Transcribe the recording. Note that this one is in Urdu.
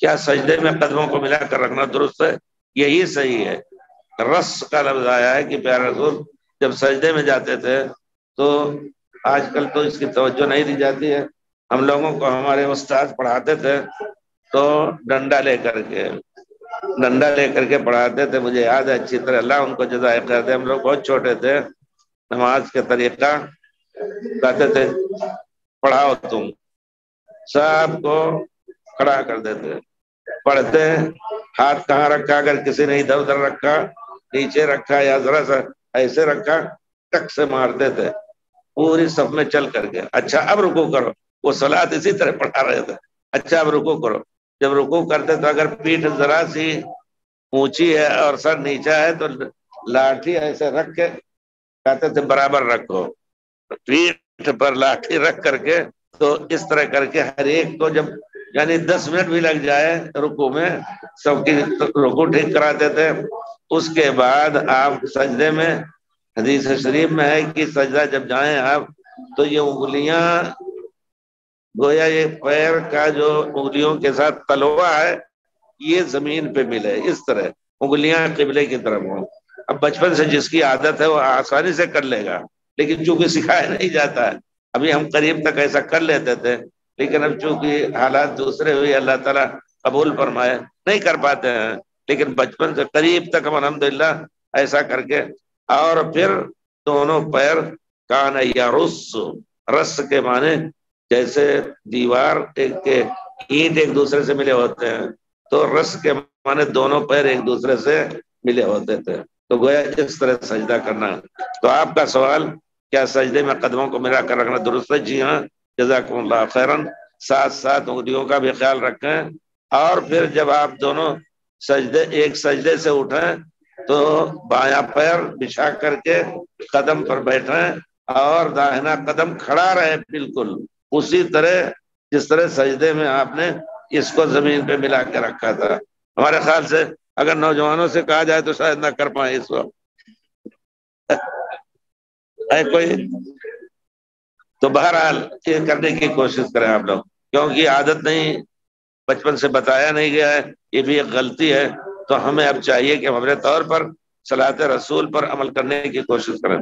کیا سجدے میں قدموں کو ملا کر رکھنا درست ہے؟ یہی صحیح ہے۔ رس کا لفظ آیا ہے کہ پیارے رسول جب سجدے میں جاتے تھے تو آج کل تو اس کی توجہ نہیں دی جاتی ہے، ہم لوگوں کو ہمارے استاد پڑھاتے تھے تو ڈنڈا لے کر کے پڑھاتے تھے، مجھے یاد ہے اچھی طرح، اللہ ان کو جزائے خیر دے۔ ہم لوگ بہت چھوٹے تھے، نماز کے طریقہ کہتے تھے پڑھاؤ تم، سب کو کھڑا کر دیتے، پڑھتے ہاتھ کہاں رکھا، اگر کسی نے ادھر ادھر رکھا، نیچے رکھا یا ذرا سا ایسے رکھا، ٹک سے مارتے تھے پوری صف میں چل کر کے۔ اچھا اب رکوع کرو، وہ صلاۃ اسی طرح پڑھا رہے تھے، اچھا اب رکوع کرو۔ جب رکوع کرتے تو اگر پیٹھ ذرا سی اونچی ہے اور سر نیچا ہے تو لاٹھی ایسے رکھ کے کہتے تھے برابر رکھو، پیٹھ پر لاٹھی رکھ کر کے، تو اس طرح کر کے ہر ایک کو، جب یعنی 10 منٹ بھی لگ جائے رکوع میں، سب کی رکوع ٹھیک کراتے تھے۔ اس کے بعد آپ سجدے میں، حدیث شریف میں ہے کہ سجدہ جب جائیں آپ تو یہ انگلیاں گویا یہ پیر کا جو انگلیوں کے ساتھ تلوا ہے یہ زمین پہ ملے، اس طرح انگلیاں قبلے کی طرف ہوں۔ اب بچپن سے جس کی عادت ہے وہ آسانی سے کر لے گا، لیکن چونکہ سکھایا نہیں جاتا ہے، ابھی ہم قریب تک ایسا کر لیتے تھے، لیکن اب چونکہ حالات دوسرے ہوئے، اللہ تعالیٰ قبول فرمائے، نہیں کر پاتے ہیں، لیکن بچپن سے قریب تک ہم الحمدللہ ایسا کر کے، اور پھر دونوں پیر کان یرس، رس کے معنی جیسے دیوار کے اینٹ ایک دوسرے سے ملے ہوتے ہیں، تو رس کے معنی دونوں پیر ایک دوسرے سے ملے ہوتے تھے، تو گویا اس طرح سجدہ کرنا۔ تو آپ کا سوال کیا سجدے میں قدموں کو ملا کر رکھنا درست ہے؟ جی ہاں، جزاکم اللہ خیرن۔ ساتھ ساتھ انگلیوں کا بھی خیال رکھیں، اور پھر جب آپ دونوں ایک سجدے سے اٹھیں تو بایاں پیر بچھا کر کے قدم پر بیٹھیں اور داہنا قدم کھڑا رہے بالکل اسی طرح جس طرح سجدے میں آپ نے اس کو زمین پہ ملا کے رکھا تھا۔ ہمارے خیال سے اگر نوجوانوں سے کہا جائے تو شاید نہ کر پائیں اس وقت، ہے کوئی؟ تو بہرحال یہ کرنے کی کوشش کریں آپ لوگ، کیونکہ عادت نہیں، بچپن سے بتایا نہیں گیا ہے، یہ بھی ایک غلطی ہے۔ تو ہمیں اب چاہیے کہ ہم اپنے طور پر صلاۃ رسول پر عمل کرنے کی کوشش کریں۔